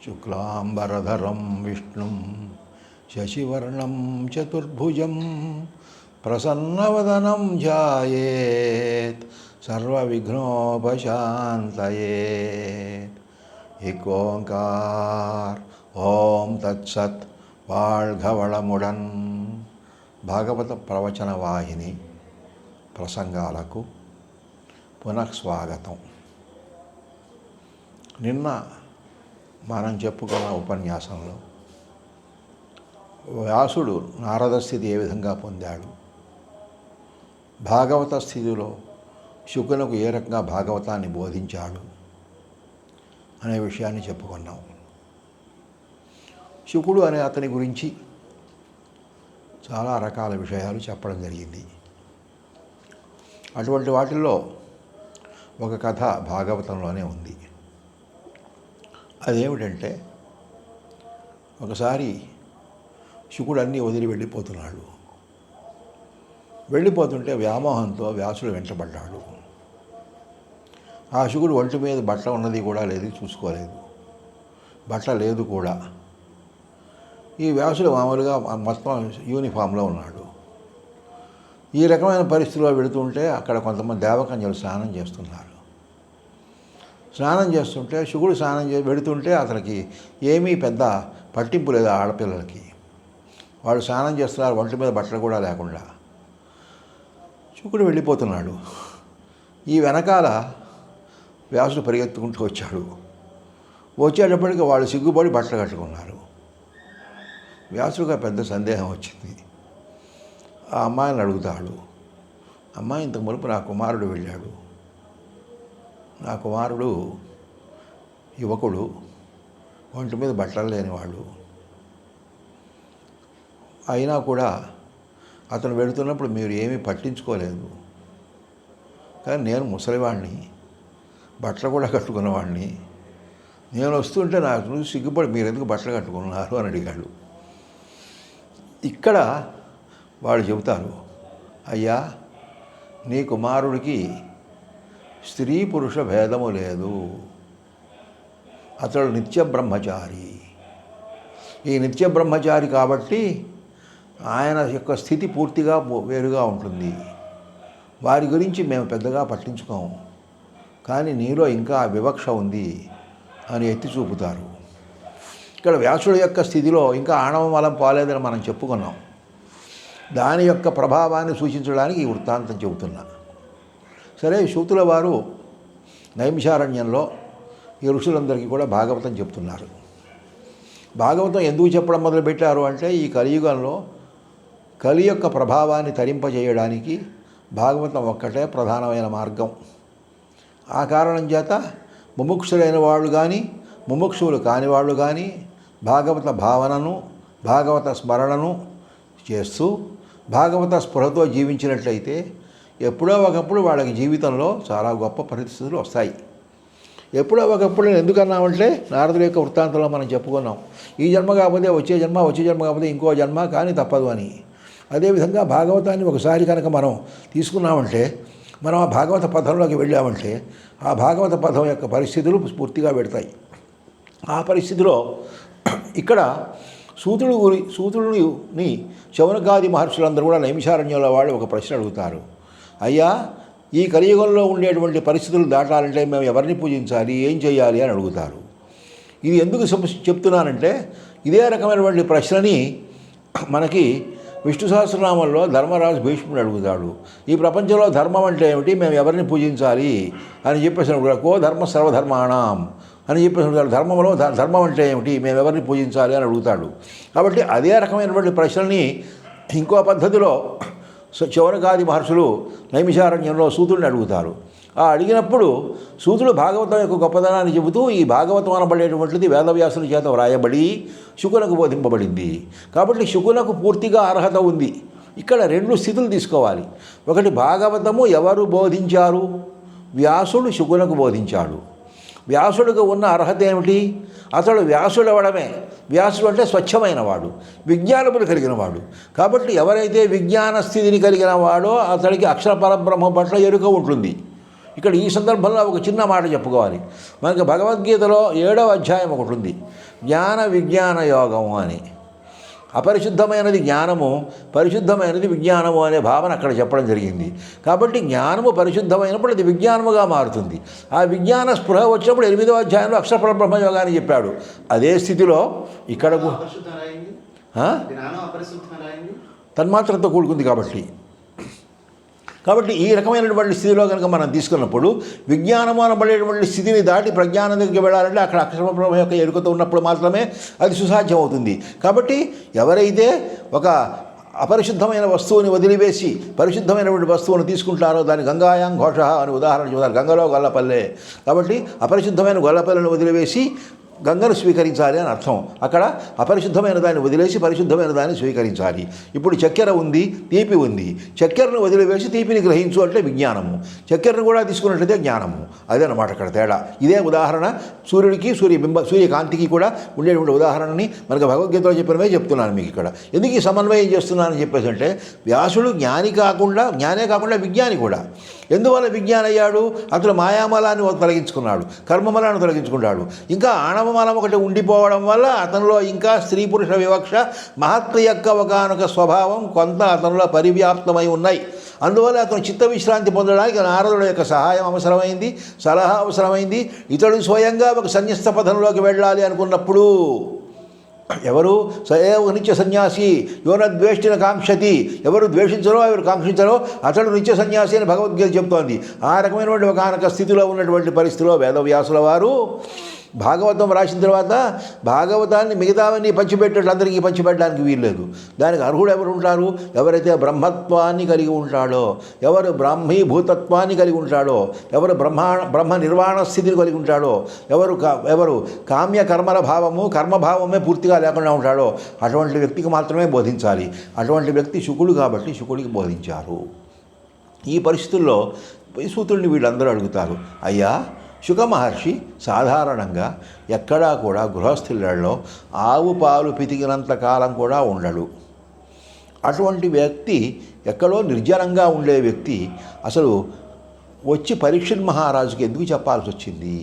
శుక్లాంబరధరం విష్ణుం శశివర్ణం చతుర్భుజం ప్రసన్నవదనం ధ్యాయేత్ సర్వవిఘ్నోపశాంతయేత్. ఏక్ ఓంకార్. ఓం తత్సత్. வாழ்க వళముడన్. భాగవత ప్రవచన వాహిని ప్రసంగాలకు పునఃస్వాగతం. నిన్న మనం చెప్పుకున్న ఉపన్యాసంలో వ్యాసుడు నారద స్థితి ఏ విధంగా పొందాడు, భాగవత స్థితిలో శుకునకు ఏ రకంగా భాగవతాన్ని బోధించాడు అనే విషయాన్ని చెప్పుకున్నాం. శుకుడు అనే అతని గురించి చాలా రకాల విషయాలు చెప్పడం జరిగింది. అటువంటి వాటిల్లో ఒక కథ భాగవతంలోనే ఉంది. అదేమిటంటే, ఒకసారి శుకుడు అన్నీ వదిలి వెళ్ళిపోతుంటే వ్యామోహంతో వ్యాసుడు వెంటబడ్డాడు. ఆ శుకుడు ఒంటి మీద బట్ట ఉన్నది కూడా లేదు, చూసుకోలేదు, బట్ట లేదు కూడా. ఈ వ్యాసుడు మామూలుగా మొత్తం యూనిఫామ్లో ఉన్నాడు. ఈ రకమైన పరిస్థితిలో వెళుతుంటే అక్కడ కొంతమంది దేవకన్యలు స్నానం చేస్తున్నారు. స్నానం చేస్తుంటే శుకుడు వెళుతుంటే అతనికి ఏమీ పెద్ద పట్టింపు లేదు. ఆడపిల్లలకి వాళ్ళు స్నానం చేస్తున్నారు, ఒంటి మీద బట్టలు కూడా లేకుండా. శుకుడు వెళ్ళిపోతున్నాడు. ఈ వెనకాల వ్యాసుడు పరిగెత్తుకుంటూ వచ్చాడు. వచ్చేటప్పటికి వాళ్ళు సిగ్గుపడి బట్టలు కట్టుకున్నారు. వ్యాసుడిగా పెద్ద సందేహం వచ్చింది. ఆ అమ్మాయిని అడుగుతాడు, అమ్మాయి ఇంతకు మునుపు నా కుమారుడు వెళ్ళాడు, నా కుమారుడు యువకుడు, ఒంటి మీద బట్టలు లేనివాడు, అయినా కూడా అతను వెళుతున్నప్పుడు మీరు ఏమీ పట్టించుకోలేదు. కానీ నేను ముసలివాడిని, బట్టలు కూడా కట్టుకున్నవాడిని, నేను వస్తుంటే నాకు చూసి సిగ్గుపడి మీరు ఎందుకు బట్టలు కట్టుకున్నారు అని అడిగాడు. ఇక్కడ వాళ్ళు చెబుతారు, అయ్యా నీ కుమారుడికి స్త్రీ పురుష భేదము లేదు, అతడు నిత్య బ్రహ్మచారి. ఈ నిత్య బ్రహ్మచారి కాబట్టి ఆయన యొక్క స్థితి పూర్తిగా వేరుగా ఉంటుంది. వారి గురించి మేము పెద్దగా పట్టించుకోము, కానీ నీలో ఇంకా వివక్ష ఉంది అని ఎత్తి చూపుతారు. ఇక్కడ వ్యాసుడి యొక్క స్థితిలో ఇంకా ఆణవం వలం పోలేదని మనం చెప్పుకున్నాం. దాని యొక్క ప్రభావాన్ని సూచించడానికి ఈ వృత్తాంతం చెబుతున్నా. సరే, సూతుల వారు నైమిషారణ్యంలో ఈ ఋషులందరికీ కూడా భాగవతం చెప్తున్నారు. భాగవతం ఎందుకు చెప్పడం మొదలుపెట్టారు అంటే, ఈ కలియుగంలో కలి యొక్క ప్రభావాన్ని తరింపజేయడానికి భాగవతం ఒక్కటే ప్రధానమైన మార్గం. ఆ కారణం చేత ముముక్షులైన వాళ్ళు కానీ ముముక్షువులు కాని వాళ్ళు కానీ భాగవత భావనను, భాగవత స్మరణను చేస్తూ భాగవత స్పృహతో జీవించినట్లయితే ఎప్పుడో ఒకప్పుడు వాళ్ళకి జీవితంలో చాలా గొప్ప పరిస్థితులు వస్తాయి. ఎప్పుడో ఒకప్పుడు నేను ఎందుకన్నామంటే, నారదుల యొక్క వృత్తాంతంలో మనం చెప్పుకున్నాం, ఈ జన్మ కాకపోతే వచ్చే జన్మ, వచ్చే జన్మ కాకపోతే ఇంకో జన్మ, కానీ తప్పదు అని. అదేవిధంగా భాగవతాన్ని ఒకసారి కనుక మనం తీసుకున్నామంటే, మనం ఆ భాగవత పథంలోకి వెళ్ళామంటే ఆ భాగవత పథం యొక్క పరిస్థితులు పూర్తిగా పెడతాయి. ఆ పరిస్థితిలో ఇక్కడ సూతుడిని శౌనకాది మహర్షులందరూ కూడా నైమిషారణ్యంలో వాళ్ళు ఒక ప్రశ్న అడుగుతారు, అయ్యా ఈ కలియుగంలో ఉండేటువంటి పరిస్థితులు దాటాలంటే మేము ఎవరిని పూజించాలి, ఏం చేయాలి అని అడుగుతారు. ఇది ఎందుకు చెప్తున్నానంటే, ఇదే రకమైనటువంటి ప్రశ్నని మనకి విష్ణు సహస్రనామంలో ధర్మరాజు భీష్ముడు అడుగుతాడు. ఈ ప్రపంచంలో ధర్మం అంటే ఏమిటి, మేము ఎవరిని పూజించాలి అని చెప్పేసి కో ధర్మ సర్వధర్మాణం అని చెప్పేసి ధర్మంలో ధర్మం అంటే ఏమిటి, మేము ఎవరిని పూజించాలి అని అడుగుతాడు. కాబట్టి అదే రకమైనటువంటి ప్రశ్నల్ని ఇంకో పద్ధతిలో శౌనకాది మహర్షులు నైమిషారణ్యంలో సూతుడిని అడుగుతారు. ఆ అడిగినప్పుడు సూతుడు భాగవతం యొక్క గొప్పదనాన్ని చెబుతూ, ఈ భాగవతం అనబడేటువంటిది వేదవ్యాసుల చేత వ్రాయబడి శుకునకు బోధింపబడింది కాబట్టి శుకునకు పూర్తిగా అర్హత ఉంది. ఇక్కడ రెండు స్థితులు తీసుకోవాలి. ఒకటి, భాగవతము ఎవరు బోధించారు, వ్యాసుడు శుకునకు బోధించాడు. వ్యాసుడికి ఉన్న అర్హత ఏమిటి, అతడు వ్యాసుడు అవడమే. వ్యాసుడు అంటే స్వచ్ఛమైన వాడు, విజ్ఞానములు కలిగిన వాడు. కాబట్టి ఎవరైతే విజ్ఞాన స్థితిని కలిగిన వాడో అతడికి అక్షర పరబ్రహ్మ పట్ల ఎరుక ఉంటుంది. ఇక్కడ ఈ సందర్భంలో ఒక చిన్న మాట చెప్పుకోవాలి. మనకి భగవద్గీతలో 7వ అధ్యాయం ఒకటి ఉంది, జ్ఞాన విజ్ఞాన యోగము అని. అపరిశుద్ధమైనది జ్ఞానము, పరిశుద్ధమైనది విజ్ఞానము అనే భావన అక్కడ చెప్పడం జరిగింది. కాబట్టి జ్ఞానము పరిశుద్ధమైనప్పుడు అది విజ్ఞానముగా మారుతుంది. ఆ విజ్ఞాన స్పృహ వచ్చినప్పుడు 8వ అధ్యాయంలో అక్షర పరబ్రహ్మ యోగాన్ని చెప్పాడు. అదే స్థితిలో ఇక్కడకు తన్మాత్రతో కూడుకుంది. కాబట్టి ఈ రకమైనటువంటి స్థితిలో కనుక మనం తీసుకున్నప్పుడు విజ్ఞానము అనబడేటువంటి స్థితిని దాటి ప్రజ్ఞానం దగ్గరికి వెళ్ళాలంటే అక్కడ అక్షరబ్రహ్మ యొక్క ఎరుకతో ఉన్నప్పుడు మాత్రమే అది సుసాధ్యం అవుతుంది. కాబట్టి ఎవరైతే ఒక అపరిశుద్ధమైన వస్తువుని వదిలివేసి పరిశుద్ధమైనటువంటి వస్తువును తీసుకుంటారో దాని గంగాయాం ఘోష అని ఉదాహరణ చెబుతారు. గంగలో గొల్లపల్లె. కాబట్టి అపరిశుద్ధమైన గొల్లపల్లెను వదిలివేసి గంగను స్వీకరించాలి అని అర్థం. అక్కడ అపరిశుద్ధమైన దాన్ని వదిలేసి పరిశుద్ధమైన దాన్ని స్వీకరించాలి. ఇప్పుడు చక్కెర ఉంది, తీపి ఉంది. చక్కెరను వదిలివేసి తీపిని గ్రహించు అంటే విజ్ఞానము. చక్కెరను కూడా తీసుకున్నట్లయితే జ్ఞానము. అదేనమాట అక్కడ తేడా. ఇదే ఉదాహరణ సూర్యుడికి సూర్యకాంతికి కూడా ఉండేటువంటి ఉదాహరణని మనకు భగవద్గీతలో చెప్పినవే చెప్తున్నాను మీకు ఇక్కడ. ఎందుకు ఈ సమన్వయం చేస్తున్నానని చెప్పేసి అంటే వ్యాసుడు జ్ఞానే కాకుండా విజ్ఞాని కూడా. ఎందువల్ల విజ్ఞాని అయ్యాడు? అతను మాయామలాన్ని తొలగించుకున్నాడు, కర్మమలాన్ని తొలగించుకున్నాడు. ఇంకా ఆణవమలం ఒకటి ఉండిపోవడం వల్ల అతనిలో ఇంకా స్త్రీ పురుష వివక్ష మహత్వ యొక్క ఒకనొక స్వభావం కొంత అతనిలో పరివ్యాప్తమై ఉన్నాయి. అందువల్ల అతను చిత్త విశ్రాంతి పొందడానికి నారదుల యొక్క సహాయం అవసరమైంది, సలహా అవసరమైంది. ఇతడు స్వయంగా ఒక సన్యస్త పథంలోకి వెళ్ళాలి అనుకున్నప్పుడు ఎవరు సయేవ నిత్య సన్యాసి యోనద్వేష్టిన కాంక్షతి, ఎవరు ద్వేషించరో ఎవరు కాంక్షించరో అతడు నిత్య సన్యాసి అని భగవద్గీత చెబుతోంది. ఆ రకమైనటువంటి ఒకనొక స్థితిలో ఉన్నటువంటి పరిస్థితిలో వేదవ్యాసుల వారు భాగవతం రాసిన తర్వాత భాగవతాన్ని మిగతావన్నీ పంచిపెట్టేట్లు అందరికీ పంచిపెట్టడానికి వీల్లేదు. దానికి అర్హుడు ఎవరు ఉంటారు? ఎవరైతే బ్రహ్మత్వాన్ని కలిగి ఉంటాడో, ఎవరు బ్రాహ్మీభూతత్వాన్ని కలిగి ఉంటాడో, ఎవరు బ్రహ్మ నిర్వాణ స్థితిని కలిగి ఉంటాడో, ఎవరు కామ్య కర్మల భావము కర్మభావమే పూర్తిగా లేకుండా ఉంటాడో అటువంటి వ్యక్తికి మాత్రమే బోధించాలి. అటువంటి వ్యక్తి శుకుడు కాబట్టి శుకుడికి బోధించారు. ఈ పరిస్థితుల్లో సూతుడిని వీళ్ళందరూ అడుగుతారు, అయ్యా శుక మహర్షి సాధారణంగా ఎక్కడా కూడా గృహస్థులలో ఆవు పాలు పితికినంత కాలం కూడా ఉండడు. అటువంటి వ్యక్తి ఎక్కడో నిర్జనంగా ఉండే వ్యక్తి అసలు వచ్చి పరీక్షణ్ మహారాజుకి ఎందుకు చెప్పాల్సి వచ్చింది?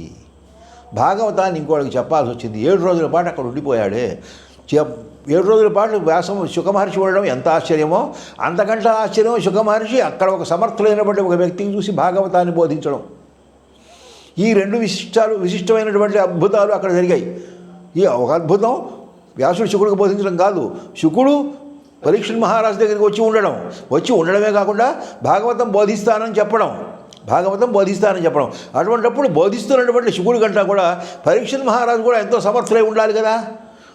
భాగవతాన్ని ఇంకోటికి చెప్పాల్సి వచ్చింది. 7 రోజుల పాటు అక్కడ ఉండిపోయాడే. 7 రోజుల పాటు వ్యాసం శుకమహర్షి ఉండడం ఎంత ఆశ్చర్యమో అంతకంటే ఆశ్చర్యం శుకమహర్షి అక్కడ ఒక సమర్థులైనటువంటి ఒక వ్యక్తిని చూసి భాగవతాన్ని బోధించడం. ఈ 2 విశిష్టమైనటువంటి అద్భుతాలు అక్కడ జరిగాయి. ఈ ఒక అద్భుతం వ్యాసుడు శుకుడికి బోధించడం కాదు, శుకుడు పరీక్షణ్ మహారాజు దగ్గరికి వచ్చి ఉండడమే కాకుండా భాగవతం బోధిస్తానని చెప్పడం. అటువంటిప్పుడు బోధిస్తున్నటువంటి శుకుడి కంటే కూడా పరీక్షణ్ మహారాజు కూడా ఎంతో సమర్థులై ఉండాలి కదా.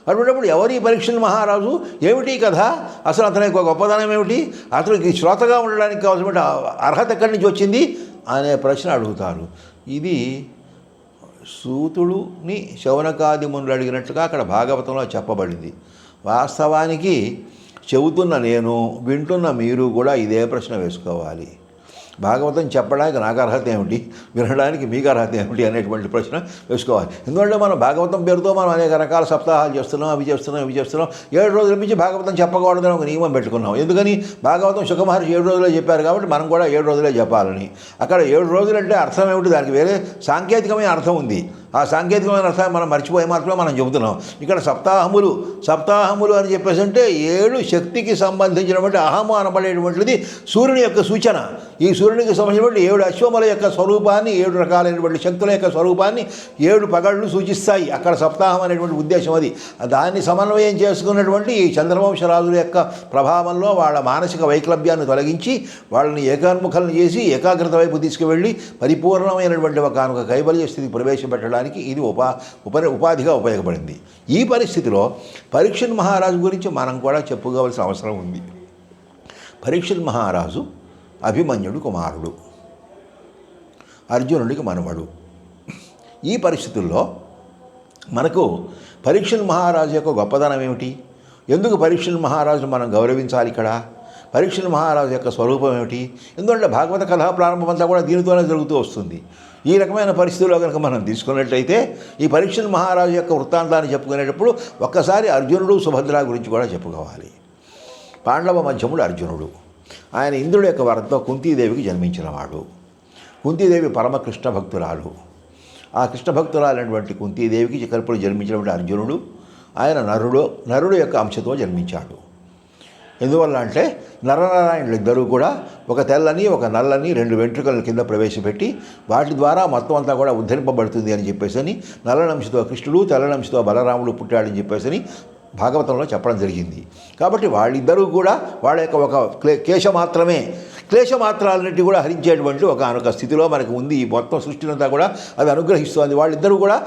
అటువంటిప్పుడు ఎవరి పరీక్షణ్ మహారాజు, ఏమిటి కథ, అసలు అతని యొక్క గొప్పదనం ఏమిటి, అతనికి శ్రోతగా ఉండడానికి కావాల్సిన అర్హత ఎక్కడి నుంచి వచ్చింది అనే ప్రశ్న అడుగుతారు. ఇది సూతుడుని శౌనకాది మునులు అడిగినట్టుగా అక్కడ భాగవతంలో చెప్పబడింది. వాస్తవానికి చెబుతున్న నేను, వింటున్న మీరు కూడా ఇదే ప్రశ్న వేసుకోవాలి. భాగవతం చెప్పడానికి నాకు అర్హత ఏమిటి, వినడానికి మీకు అర్హత ఏమిటి అనేటువంటి ప్రశ్న వేసుకోవాలి. ఎందుకంటే మనం భాగవతం పేరుతో మనం అనేక రకాల సప్తాహాలు చేస్తున్నాం, అవి చేస్తున్నాం. 7 రోజుల నుంచి భాగవతం చెప్పకూడదని ఒక నియమం పెట్టుకున్నాం. ఎందుకని? భాగవతం శుకమహర్షి 7 రోజులే చెప్పారు కాబట్టి మనం కూడా 7 రోజులే చెప్పాలని. అక్కడ 7 రోజులంటే అర్థం ఏమిటి? దానికి వేరే సాంకేతికమైన అర్థం ఉంది. ఆ సాంకేతికమైన అర్థాన్ని మనం మర్చిపోయి మాత్రమే మనం చెబుతున్నాం. ఇక్కడ సప్తాహములు అని చెప్పేసి అంటే 7 శక్తికి సంబంధించినటువంటి అహము అనబడేటువంటిది సూర్యుని యొక్క సూచన. ఈ సూర్యునికి సంబంధించినటువంటి 7 అశ్వముల యొక్క స్వరూపాన్ని, 7 రకాలైనటువంటి శక్తుల యొక్క స్వరూపాన్ని 7 పగళ్ళు సూచిస్తాయి. అక్కడ సప్తాహం అనేటువంటి ఉద్దేశం అది. దాన్ని సమన్వయం చేసుకున్నటువంటి ఈ చంద్రవంశరాజుల యొక్క ప్రభావంలో వాళ్ళ మానసిక వైక్లభ్యాన్ని తొలగించి వాళ్ళని ఏకాన్ముఖలను చేసి ఏకాగ్రత వైపు తీసుకువెళ్ళి పరిపూర్ణమైనటువంటి ఒక కైవల్య స్థితికి ప్రవేశపెట్టడానికి ఇది ఉపాధిగా ఉపయోగపడింది. ఈ పరిస్థితిలో పరీక్షణ్ మహారాజు గురించి మనం కూడా చెప్పుకోవాల్సిన అవసరం ఉంది. పరీక్షణ్ మహారాజు అభిమన్యుడు కుమారుడు, అర్జునుడికి మనవడు. ఈ పరిస్థితుల్లో మనకు పరీక్షణ్ మహారాజు యొక్క గొప్పదనం ఏమిటి? ఎందుకు పరీక్షణ్ మహారాజు మనం గౌరవించాలి? ఇక్కడ పరీక్షణ్ మహారాజు యొక్క స్వరూపం ఏమిటి? ఎందుకంటే భాగవత కథా ప్రారంభమంతా కూడా దీనితోనే జరుగుతూ వస్తుంది. ఈ రకమైన పరిస్థితుల్లో కనుక మనం తీసుకున్నట్లయితే ఈ పరీక్షణ్ మహారాజు యొక్క వృత్తాంతాన్ని చెప్పుకునేటప్పుడు ఒక్కసారి అర్జునుడు సుభద్ర గురించి కూడా చెప్పుకోవాలి. పాండవ మధ్యముడు అర్జునుడు. ఆయన ఇంద్రుడి యొక్క వరంతో కుంతీదేవికి జన్మించినవాడు. కుంతీదేవి పరమ కృష్ణ భక్తురాలు. ఆ కృష్ణ భక్తురాలైనటువంటి కుంతీదేవికి కడుపులో జన్మించినటువంటి అర్జునుడు ఆయన నరుడు యొక్క అంశతో జన్మించాడు. ఎందువల్ల అంటే నరనారాయణులు ఇద్దరూ కూడా ఒక తెల్లని ఒక నల్లని 2 వెంట్రుకల కింద ప్రవేశపెట్టి వాటి ద్వారా మొత్తం అంతా కూడా ఉద్ధరింపబడుతుంది అని చెప్పేసి నల్లనంశతో కృష్ణుడు తెల్లనంశతో బలరాముడు పుట్టాడని చెప్పేసి భాగవతంలో చెప్పడం జరిగింది. కాబట్టి వాళ్ళిద్దరూ కూడా వాళ్ళ యొక్క ఒక క్లేశమాత్రాలన్నిటి కూడా హరించేటువంటి ఒక స్థితిలో మనకు ఉంది. ఈ మొత్తం సృష్టినంతా కూడా అది అనుగ్రహిస్తోంది. వాళ్ళిద్దరూ కూడా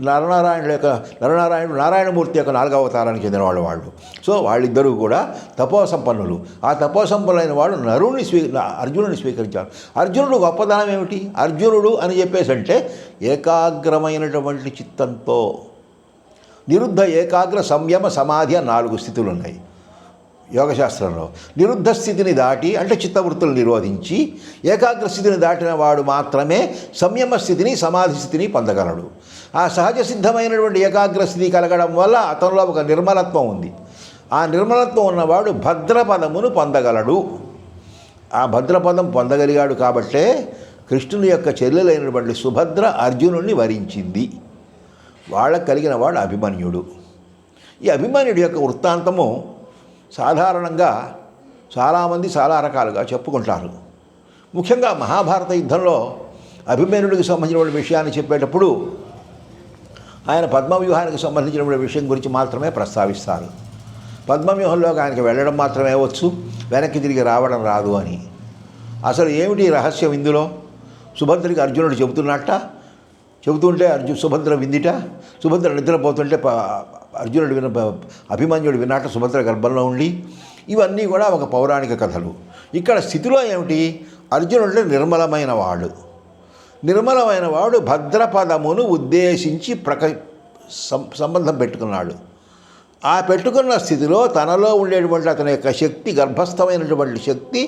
నరనారాయణుడు నారాయణమూర్తి యొక్క 4వ అవతారానికి చెందిన వాళ్ళు. సో వాళ్ళిద్దరూ కూడా తపోసంపన్నులు. ఆ తపోసంపన్నులైన వాడు అర్జునుడిని స్వీకరించారు. అర్జునుడు గొప్పదనం ఏమిటి? అర్జునుడు అని చెప్పేసి అంటే ఏకాగ్రమైనటువంటి చిత్తంతో నిరుద్ధ, ఏకాగ్ర, సంయమ, సమాధి అని 4 స్థితులు ఉన్నాయి యోగశాస్త్రంలో. నిరుద్ధ స్థితిని దాటి అంటే చిత్తవృత్తులు నిరోధించి ఏకాగ్ర స్థితిని దాటిన వాడు మాత్రమే సంయమ స్థితిని, సమాధి స్థితిని పొందగలడు. ఆ సహజ సిద్ధమైనటువంటి ఏకాగ్ర స్థితి కలగడం వల్ల అతనిలో ఒక నిర్మలత్వం ఉంది. ఆ నిర్మలత్వం ఉన్నవాడు భద్రపదమును పొందగలడు. ఆ భద్రపదం పొందగలిగాడు కాబట్టే కృష్ణుని యొక్క చెల్లెలైనటువంటి సుభద్ర అర్జునుడిని వరించింది. వాళ్ళకు కలిగిన వాడు అభిమన్యుడు. ఈ అభిమన్యుడి యొక్క వృత్తాంతము సాధారణంగా చాలామంది చాలా రకాలుగా చెప్పుకుంటారు. ముఖ్యంగా మహాభారత యుద్ధంలో అభిమన్యుడికి సంబంధించిన విషయాన్ని చెప్పేటప్పుడు ఆయన పద్మవ్యూహానికి సంబంధించిన విషయం గురించి మాత్రమే ప్రస్తావిస్తారు. పద్మవ్యూహంలోకి ఆయనకి వెళ్ళడం మాత్రమే వచ్చు, వెనక్కి తిరిగి రావడం రాదు అని. అసలు ఏమిటి రహస్యం ఇందులో? సుభద్రకి అర్జునుడు చెబుతుంటే సుభద్ర విందిట, సుభద్ర నిద్రపోతుంటే అర్జునుడు అభిమన్యుడు విన్నట్ట సుభద్ర గర్భంలో ఉండి, ఇవన్నీ కూడా ఒక పౌరాణిక కథలు. ఇక్కడ స్థితిలో ఏమిటి? అర్జునుడు నిర్మలమైన వాడు భద్రపదమును ఉద్దేశించి సంబంధం పెట్టుకున్నాడు. ఆ పెట్టుకున్న స్థితిలో తనలో ఉండేటువంటి అతని యొక్క శక్తి, గర్భస్థమైనటువంటి శక్తి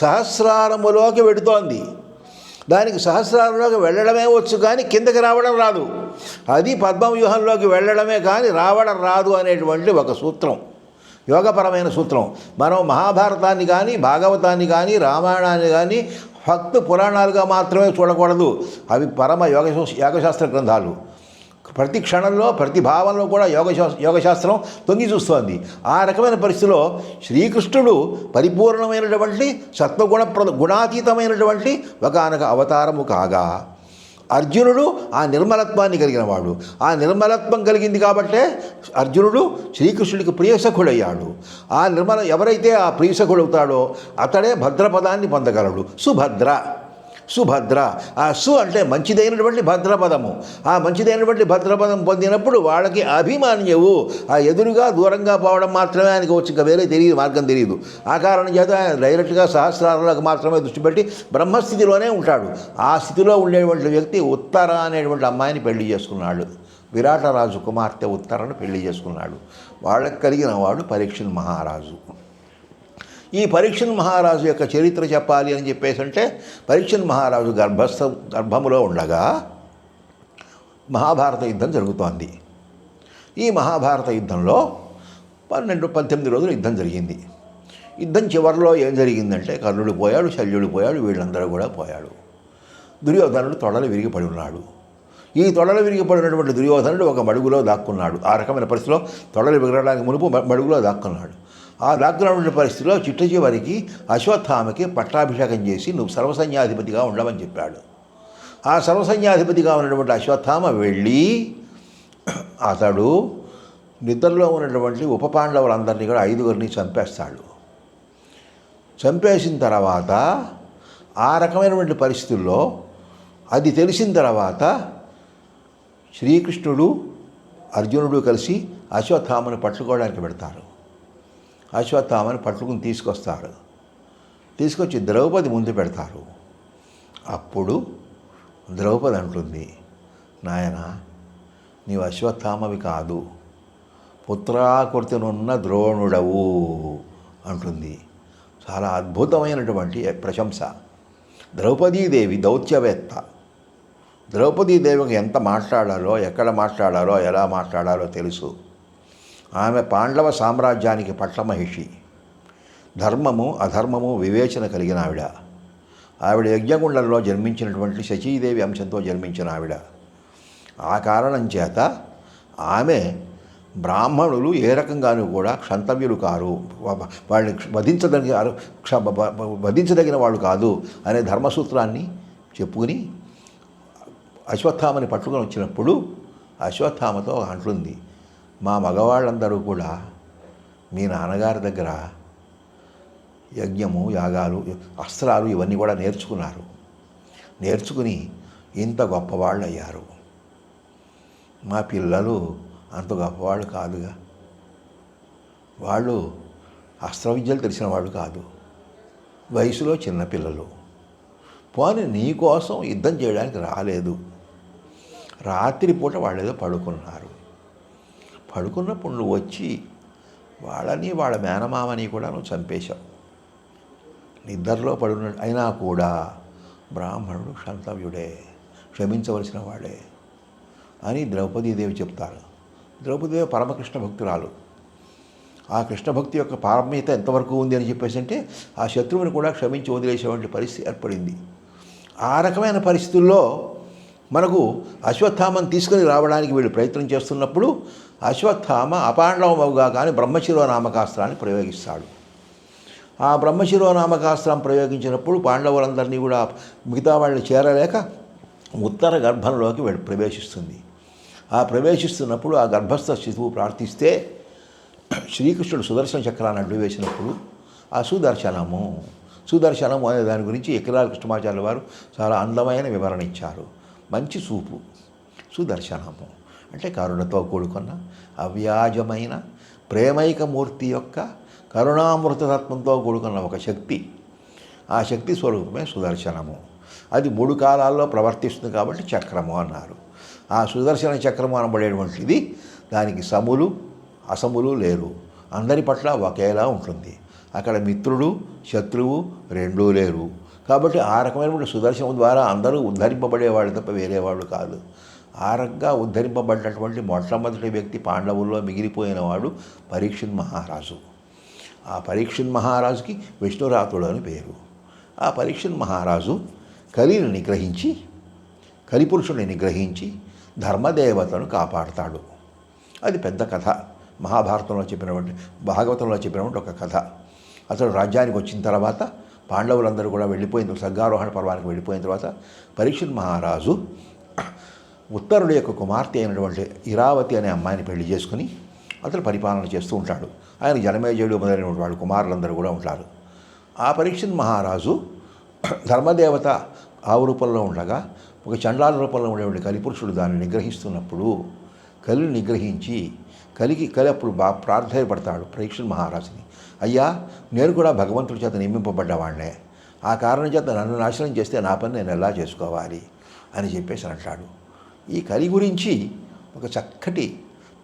సహస్రారములోకి వెడుతోంది. దానికి సహస్రారంలోకి వెళ్ళడమే వచ్చు కానీ కిందకి రావడం రాదు. అది పద్మవ్యూహంలోకి వెళ్ళడమే కానీ రావడం రాదు అనేటువంటి ఒక సూత్రం, యోగపరమైన సూత్రం. మనం మహాభారతాన్ని కానీ, భాగవతాన్ని కానీ, రామాయణాన్ని కానీ భక్తు పురాణాలుగా మాత్రమే చూడకూడదు. అవి పరమ యోగశాస్త్ర గ్రంథాలు. ప్రతి క్షణంలో, ప్రతి భావంలో కూడా యోగశాస్త్రం తొంగి చూస్తోంది. ఆ రకమైన పరిస్థితిలో శ్రీకృష్ణుడు పరిపూర్ణమైనటువంటి గుణాతీతమైనటువంటి ఒకానొక అవతారము కాగా అర్జునుడు ఆ నిర్మలత్వాన్ని కలిగినవాడు. ఆ నిర్మలత్వం కలిగింది కాబట్టే అర్జునుడు శ్రీకృష్ణుడికి ప్రియసఖుడయ్యాడు. ఎవరైతే ఆ ప్రియసఖుడవుతాడో అతడే భద్రపదాన్ని పొందగలడు. సుభద్ర. ఆ అంటే మంచిదైనటువంటి భద్రపదము. ఆ మంచిదైనటువంటి భద్రపదం పొందినప్పుడు వాళ్ళకి అభిమాన్యవు. ఆ ఎదురుగా దూరంగా పోవడం మాత్రమే ఆయనకి వచ్చి ఇంకా వేరే మార్గం తెలియదు. ఆ కారణం చేత ఆయన డైరెక్ట్గా సహస్రాలకు మాత్రమే దృష్టి పెట్టి బ్రహ్మస్థితిలోనే ఉంటాడు. ఆ స్థితిలో ఉండేటువంటి వ్యక్తి ఉత్తర అనేటువంటి అమ్మాయిని పెళ్లి చేసుకున్నాడు. విరాటరాజు కుమార్తె ఉత్తరను పెళ్లి చేసుకున్నాడు. వాళ్ళకి కలిగిన వాడు పరీక్షిత్ మహారాజు. ఈ పరీక్షిత్ మహారాజు యొక్క చరిత్ర చెప్పాలి అని చెప్పేసి అంటే పరీక్షిత్ మహారాజు గర్భములో ఉండగా మహాభారత యుద్ధం జరుగుతోంది. ఈ మహాభారత యుద్ధంలో 18 రోజులు యుద్ధం జరిగింది. యుద్ధం చివరిలో ఏం జరిగిందంటే కర్ణుడు పోయాడు, శల్యుడు పోయాడు, వీళ్ళందరూ కూడా పోయాడు. దుర్యోధనుడు తొడలు విరిగిపడి ఉన్నాడు. ఈ తొడలు విరిగిపడినటువంటి దుర్యోధనుడు ఒక మడుగులో దాక్కున్నాడు. ఆ రకమైన పరిస్థితిలో తొడలు విరగడానికి మునుపు మడుగులో దాక్కున్నాడు. ఆ దాక్కున్నటువంటి పరిస్థితిలో చిట్ట చివరికి అశ్వత్థామకి పట్టాభిషేకం చేసి నువ్వు సర్వసైన్యాధిపతిగా ఉండమని చెప్పాడు. ఆ సర్వసైన్యాధిపతిగా ఉన్నటువంటి అశ్వత్థామ వెళ్ళి అతడు నిద్రలో ఉన్నటువంటి ఉప పాండవులందరినీ కూడా 5గురిని చంపేస్తాడు. చంపేసిన తర్వాత ఆ రకమైనటువంటి పరిస్థితుల్లో అది తెలిసిన తర్వాత శ్రీకృష్ణుడు అర్జునుడు కలిసి అశ్వత్థామను పట్టుకోవడానికి పెడతారు. అశ్వత్థామని పట్టుకుని తీసుకొచ్చి ద్రౌపది ముందు పెడతారు. అప్పుడు ద్రౌపది అంటుంది, నాయన నీవు అశ్వత్థామవి కాదు, పుత్రాకృతినున్న ద్రోణుడవు అంటుంది. చాలా అద్భుతమైనటువంటి ప్రశంస. ద్రౌపదీదేవి దౌత్యవేత్త. ద్రౌపదీదేవికి ఎంత మాట్లాడాలో, ఎక్కడ మాట్లాడాలో, ఎలా మాట్లాడాలో తెలుసు. ఆమె పాండవ సామ్రాజ్యానికి పట్టమహిషి. ధర్మము అధర్మము వివేచన కలిగిన ఆవిడ. ఆవిడ యజ్ఞగుండంలో జన్మించినటువంటి శచీదేవి అంశంతో జన్మించిన ఆవిడ. ఆ కారణం చేత ఆమె బ్రాహ్మణులు ఏ రకంగానూ కూడా క్షంతవ్యులు కారు, వాళ్ళని వధించదగిన వాళ్ళు కాదు అనే ధర్మసూత్రాన్ని చెప్పుకుని అశ్వత్థామని పట్టుకొని వచ్చినప్పుడు అశ్వత్థామతో అంటుంది, మా మగవాళ్ళందరూ కూడా మీ నాన్నగారి దగ్గర యజ్ఞము, యాగాలు, అస్త్రాలు ఇవన్నీ కూడా నేర్చుకుని ఇంత గొప్పవాళ్ళు అయ్యారు. మా పిల్లలు అంత గొప్పవాళ్ళు కాదుగా, వాళ్ళు అస్త్ర విద్యలు తెలిసిన వాళ్ళు కాదు, వయసులో చిన్నపిల్లలు. పోనీ నీ కోసం యుద్ధం చేయడానికి రాలేదు. రాత్రిపూట వాళ్ళు ఏదో పడుకున్నప్పుడు నువ్వు వచ్చి వాళ్ళని వాళ్ళ మేనమామని కూడా నువ్వు చంపేశావు. నిద్రలో పడున్న అయినా కూడా బ్రాహ్మణుడు క్షంతవ్యుడే, క్షమించవలసిన వాడే అని ద్రౌపదీదేవి చెప్తారు. ద్రౌపదీదేవి పరమకృష్ణ భక్తురాలు. ఆ కృష్ణ భక్తి యొక్క పారమ్యత ఎంతవరకు ఉంది అని చెప్పేసి అంటే ఆ శత్రువుని కూడా క్షమించి వదిలేసేటువంటి పరిస్థితి ఏర్పడింది. ఆ రకమైన పరిస్థితుల్లో మనకు అశ్వత్థామను తీసుకుని రావడానికి వీళ్ళు ప్రయత్నం చేస్తున్నప్పుడు అశ్వత్థామ అపాండవమవుగా కానీ బ్రహ్మశిరోనామకాస్త్రాన్ని ప్రయోగిస్తాడు. ఆ బ్రహ్మశిరోనామకాస్త్రం ప్రయోగించినప్పుడు పాండవులందరినీ కూడా మిగతా వాళ్ళని చేరలేక ఉత్తర గర్భంలోకి ప్రవేశిస్తుంది. ఆ ప్రవేశిస్తున్నప్పుడు ఆ గర్భస్థ శిశువు ప్రార్థిస్తే శ్రీకృష్ణుడు సుదర్శన చక్రాన్ని అడ్డు వేసినప్పుడు ఆ సుదర్శనము అనే దాని గురించి ఎకిరాల కృష్ణమాచార్యుల వారు చాలా అందమైన వివరణ ఇచ్చారు. మంచి చూపు. సుదర్శనము అంటే కరుణతో కూడుకున్న అవ్యాజమైన ప్రేమైకమూర్తి యొక్క కరుణామృతతత్వంతో కూడుకున్న ఒక శక్తి. ఆ శక్తి స్వరూపమే సుదర్శనము. అది 3 కాలాల్లో ప్రవర్తిస్తుంది కాబట్టి చక్రము అన్నారు. ఆ సుదర్శన చక్రము అనబడేటువంటిది దానికి సములు అసములు లేరు, అందరి పట్ల ఒకేలా ఉంటుంది. అక్కడ మిత్రుడు శత్రువు రెండూ లేరు. కాబట్టి ఆ రకమైనటువంటి సుదర్శనం ద్వారా అందరూ ఉద్ధరింపబడేవాళ్ళు తప్ప వేరేవాళ్ళు కాదు. ఆ రకంగా ఉద్ధరింపబడినటువంటి మొట్టమొదటి వ్యక్తి పాండవుల్లో మిగిలిపోయినవాడు పరీక్షిత్ మహారాజు. ఆ పరీక్షిత్ మహారాజుకి విష్ణురాతుడు అని పేరు. ఆ పరీక్షిత్ మహారాజు కలిపురుషుని నిగ్రహించి ధర్మదేవతను కాపాడుతాడు. అది పెద్ద కథ. భాగవతంలో చెప్పినటువంటి ఒక కథ. అతడు రాజ్యానికి వచ్చిన తర్వాత పాండవులందరూ కూడా స్వర్గారోహణ పర్వానికి వెళ్ళిపోయిన తర్వాత పరీక్షిత్ మహారాజు ఉత్తరుడి యొక్క కుమార్తె అయినటువంటి ఇరావతి అనే అమ్మాయిని పెళ్లి చేసుకుని అతను పరిపాలన చేస్తూ ఉంటాడు. ఆయన జనమేజయుడు మొదలైనటువంటి వాళ్ళు కుమారులందరూ కూడా ఉంటారు. ఆ పరీక్షిత్ మహారాజు ధర్మదేవత ఆవు రూపంలో ఉండగా ఒక చండాల రూపంలో ఉండేటువంటి కలిపురుషుడు దాన్ని నిగ్రహిస్తున్నప్పుడు కలిని నిగ్రహించి కలి అప్పుడు ప్రార్థయపడతాడు పరీక్షిత్ మహారాజుని, అయ్యా నేను కూడా భగవంతుడి చేత నియమింపబడ్డవాడినే, ఆ కారణం చేత నన్ను నాశనం చేస్తే నా పని నేను ఎలా చేసుకోవాలి అని చెప్పేసి అంటాడు. ఈ కలి గురించి ఒక చక్కటి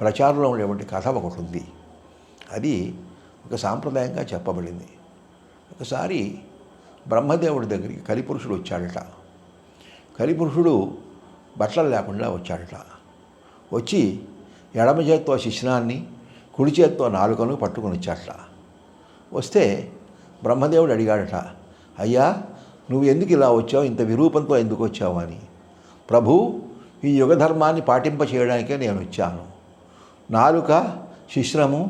ప్రచారంలో ఉండేటువంటి కథ ఒకటి ఉంది. అది ఒక సాంప్రదాయంగా చెప్పబడింది. ఒకసారి బ్రహ్మదేవుడి దగ్గరికి కలిపురుషుడు వచ్చాడట. కలిపురుషుడు బట్టలు లేకుండా వచ్చాడట. వచ్చి ఎడమ చేత్తో శిశ్నాన్ని కుడి చేత్తో నాలుకను పట్టుకొని వచ్చాడట. వస్తే బ్రహ్మదేవుడు అడిగాడట, అయ్యా నువ్వు ఎందుకు ఇలా వచ్చావు, ఇంత విరూపంతో ఎందుకు వచ్చావు అని. ప్రభు, ఈ యుగధర్మాన్ని పాటింప చేయడానికే నేను వచ్చాను. నాలుక శిశ్నము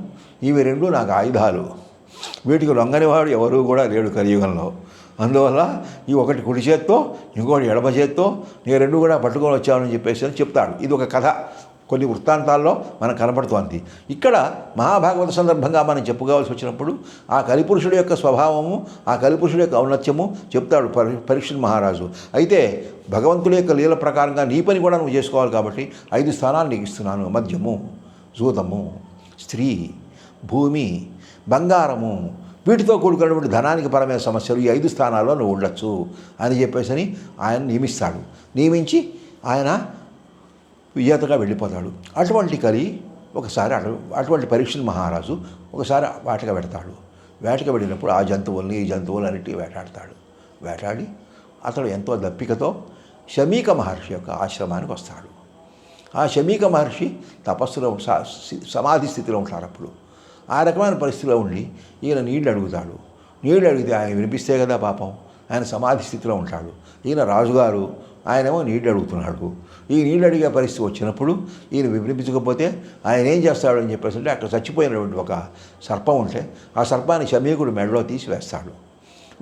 ఇవి 2 నాకు ఆయుధాలు. వీటికి లొంగనివాడు ఎవరూ కూడా లేడు కలియుగంలో. అందువల్ల ఈ ఒకటి కుడి చేత్తో ఇంకోటి ఎడమ చేత్తో నేను 2 కూడా పట్టుకొని వచ్చానని చెప్పేసి అని చెప్తాడు. ఇది ఒక కథ, కొన్ని వృత్తాంతాల్లో మనకు కనపడుతోంది. ఇక్కడ మహాభాగవత సందర్భంగా మనం చెప్పుకోవాల్సి వచ్చినప్పుడు ఆ కలిపురుషుడి యొక్క స్వభావము, ఆ కలిపురుషుడి యొక్క ఔన్నత్యము చెప్తాడు పరీక్షిత్ మహారాజు. అయితే భగవంతుడి యొక్క లీల ప్రకారంగా నీ పని కూడా నువ్వు చేసుకోవాలి కాబట్టి 5 స్థానాలు నీకు ఇస్తున్నాను. మద్యము, జూతము, స్త్రీ, భూమి, బంగారము, వీటితో కూడుకున్నటువంటి ధనానికి పరమైన సమస్యలు ఈ 5 స్థానాల్లో నువ్వు ఉండొచ్చు అని చెప్పేసి ఆయన నియమిస్తాడు. నియమించి ఆయన విజేతగా వెళ్ళిపోతాడు. అటువంటి కలి ఒకసారి అటువంటి పరీక్షిత్ మహారాజు ఒకసారి వేటగా పెడతాడు. వేటగా వెళ్ళినప్పుడు ఆ జంతువుల్ని ఈ జంతువులన్నిటికీ వేటాడి అతడు ఎంతో దప్పికతో శమీక మహర్షి యొక్క ఆశ్రమానికి వస్తాడు. ఆ శమీక మహర్షి తపస్సులో సమాధి స్థితిలో ఉంటారు. అప్పుడు ఆ రకమైన పరిస్థితిలో ఉండి ఈయన నీళ్ళు అడుగుతాడు. నీళ్ళు అడిగితే ఆయన వినిపిస్తే కదా పాపం ఆయన సమాధి స్థితిలో ఉంటాడు. ఈయన రాజుగారు, ఆయనేమో నీళ్ళు అడుగుతున్నాడు. ఈ నీళ్ళు అడిగే పరిస్థితి వచ్చినప్పుడు ఈయన వినిపించకపోతే ఆయన ఏం చేస్తాడు అని చెప్పేసి అంటే అక్కడ చచ్చిపోయినటువంటి ఒక సర్పం ఉంటే ఆ సర్పాన్ని శమీకుడు మెడలో తీసి వేస్తాడు.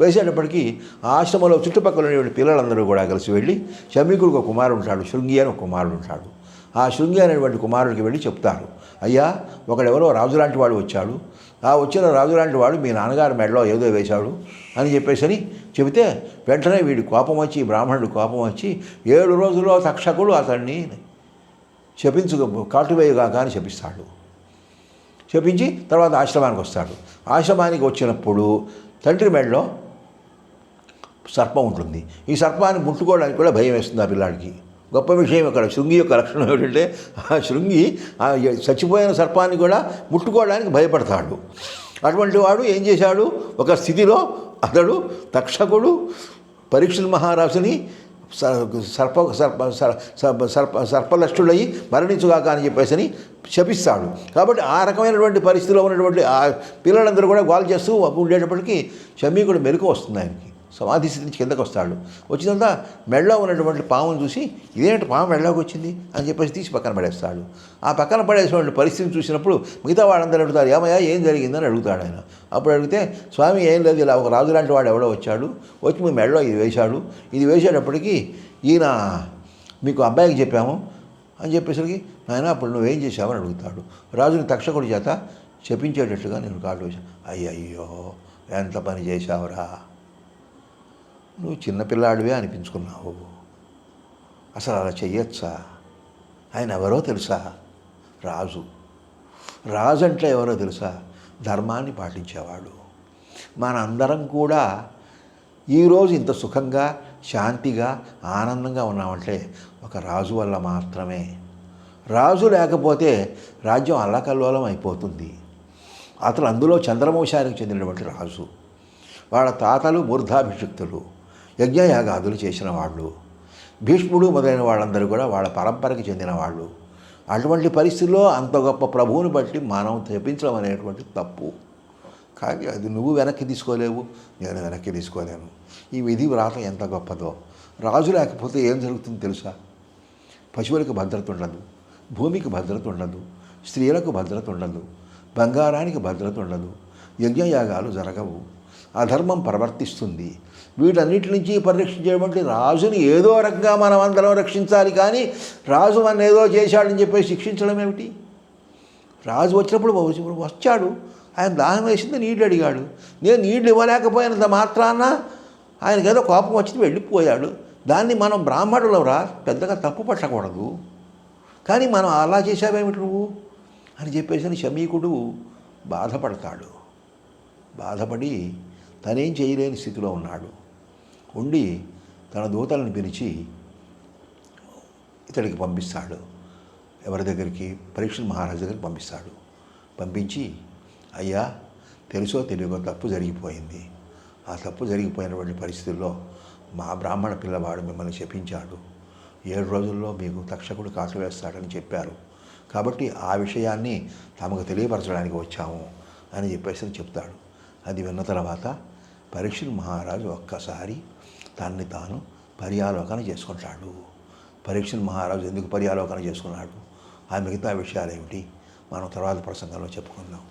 వేసేటప్పటికీ ఆ ఆశ్రమంలో చుట్టుపక్కల ఉన్నటువంటి పిల్లలందరూ కూడా కలిసి వెళ్ళి శమీకుడికి ఒక కుమారుడు ఉంటాడు, శృంగి అని ఒక కుమారుడు ఉంటాడు. ఆ శృంగి అనేటువంటి కుమారుడికి వెళ్ళి చెప్తారు, అయ్యా ఒకడెవరో రాజులాంటి వాడు వచ్చాడు, ఆ వచ్చిన రాజులాంటి వాడు మీ నాన్నగారి మెడలో ఏదో వేశాడు అని చెప్పేసి చెబితే వెంటనే వీడి కోపం వచ్చి, బ్రాహ్మణుడి కోపం వచ్చి 7 రోజుల్లో తక్షకుడు అతన్ని కాటువేయగాక అని శపిస్తాడు. శపించి తర్వాత ఆశ్రమానికి వస్తాడు. ఆశ్రమానికి వచ్చినప్పుడు తండ్రి మెడలో సర్పం ఉంటుంది. ఈ సర్పాన్ని ముట్టుకోవడానికి కూడా భయం వేస్తుంది ఆ పిల్లాడికి. గొప్ప విషయం అక్కడ శృంగి యొక్క లక్షణం ఏమిటంటే ఆ శృంగి ఆ చచ్చిపోయిన సర్పాన్ని కూడా ముట్టుకోవడానికి భయపడతాడు. అటువంటి వాడు ఏం చేశాడు, ఒక స్థితిలో అతడు తక్షకుడు పరీక్షిత్ మహారాజుని సర్పలష్టుడయి మరణించుగాక అని చెప్పేసి శపిస్తాడు. కాబట్టి ఆ రకమైనటువంటి పరిస్థితిలో ఉన్నటువంటి ఆ పిల్లలందరూ కూడా గోల చేస్తూ ఉండేటప్పటికీ శమీకుడు మెలకు వస్తుంది. ఆయనకి సమాధి స్థితి నుంచి కిందకు వస్తాడు. వచ్చినంత మెడలో ఉన్నటువంటి పామును చూసి ఇదేంటి పాము మెడలోకి వచ్చింది అని చెప్పేసి తీసి పక్కన పడేస్తాడు. ఆ పక్కన పడేసినటువంటి పరిస్థితిని చూసినప్పుడు మిగతా వాళ్ళందరూ అడుగుతారు, ఏమయ్యా ఏం జరిగిందని అడుగుతాడు ఆయన. అప్పుడు అడిగితే స్వామి ఏం లేదు, ఇలా ఒక రాజు లాంటి వాడు ఎవడో వచ్చాడు, వచ్చి మీ మెడలో ఇది వేశాడు, ఇది వేసేటప్పటికీ ఈయన మీకు అబ్బాయికి చెప్పాము అని చెప్పేసరికి నాయన అప్పుడు నువ్వేం చేశావని అడుగుతాడు. రాజుని తక్షకుడి చేత చెప్పించేటట్టుగా నేను కాళ్ళు వేశాను. అయ్యయ్యో ఎంత పని చేశావురా, నువ్వు చిన్నపిల్లాడివే అనిపించుకున్నావు, అసలు అలా చెయ్యొచ్చా? ఆయన ఎవరో తెలుసా? రాజు. రాజు అంటే ఎవరో తెలుసా? ధర్మాన్ని పాటించేవాడు. మనందరం కూడా ఈరోజు ఇంత సుఖంగా శాంతిగా ఆనందంగా ఉన్నామంటే ఒక రాజు వల్ల మాత్రమే. రాజు లేకపోతే రాజ్యం అల్లకల్లోలం అయిపోతుంది. అతను అందులో చంద్రవంశానికి చెందినటువంటి రాజు. వాళ్ళ తాతలు మూర్ధాభిషిక్తులు, యజ్ఞయాగాదులు చేసిన వాళ్ళు, భీష్ముడు మొదలైన వాళ్ళందరూ కూడా వాళ్ళ పరంపరకి చెందిన వాళ్ళు. అటువంటి పరిస్థితుల్లో అంత గొప్ప ప్రభువుని బట్టి మనం తెప్పించడం అనేటువంటి తప్పు. కానీ అది నువ్వు వెనక్కి తీసుకోలేవు, నేను వెనక్కి తీసుకోలేను. ఈ విధి వ్రాత ఎంత గొప్పదో. రాజు లేకపోతే ఏం జరుగుతుందో తెలుసా? పశువులకు భద్రత ఉండదు, భూమికి భద్రత ఉండదు, స్త్రీలకు భద్రత ఉండదు, బంగారానికి భద్రత ఉండదు, యజ్ఞయాగాలు జరగవు, అధర్మం ప్రవర్తిస్తుంది. వీటన్నిటి నుంచి పరిరక్షించేటువంటి రాజుని ఏదో రకంగా మనం అందరం రక్షించాలి. కానీ రాజు మన ఏదో చేశాడని చెప్పి శిక్షించడం ఏమిటి? రాజు వచ్చినప్పుడు వచ్చాడు, ఆయన దాహం వేసింది, నీళ్ళు అడిగాడు, నేను నీళ్ళు ఇవ్వలేకపోయినంత మాత్రాన ఆయనకి ఏదో కోపం వచ్చింది, వెళ్ళిపోయాడు. దాన్ని మనం బ్రాహ్మణులరా పెద్దగా తప్పు పట్టకూడదు. కానీ మనం అలా చేసావేమిటి నువ్వు అని చెప్పేసి శమీకుడు బాధపడతాడు. బాధపడి తనేం చేయలేని స్థితిలో ఉన్నాడు. ఉండి తన దూతలను పిలిచి ఇతడికి పంపిస్తాడు. ఎవరి దగ్గరికి? పరీక్షిత్ మహారాజు దగ్గరికి పంపిస్తాడు. పంపించి, అయ్యా తెలుసో తెలియకో తప్పు జరిగిపోయింది. ఆ తప్పు జరిగిపోయినటువంటి పరిస్థితుల్లో మా బ్రాహ్మణ పిల్లవాడు మిమ్మల్ని శపించాడు. 7 రోజుల్లో మీకు తక్షకుడు కాటు వేస్తాడని చెప్పారు. కాబట్టి ఆ విషయాన్ని తమకు తెలియపరచడానికి వచ్చాము అని చెప్పేసి చెప్తాడు. అది విన్న తర్వాత పరీక్షిత్ మహారాజు ఒక్కసారి తన్ని తాను పర్యాలోకన చేసుకుంటాడు. పరీక్షిత్ మహారాజు ఎందుకు పర్యాలోకన చేసుకున్నాడు, ఆ మిగతా విషయాలు ఏమిటి మనం తర్వాత ప్రసంగంలో చెప్పుకుందాం.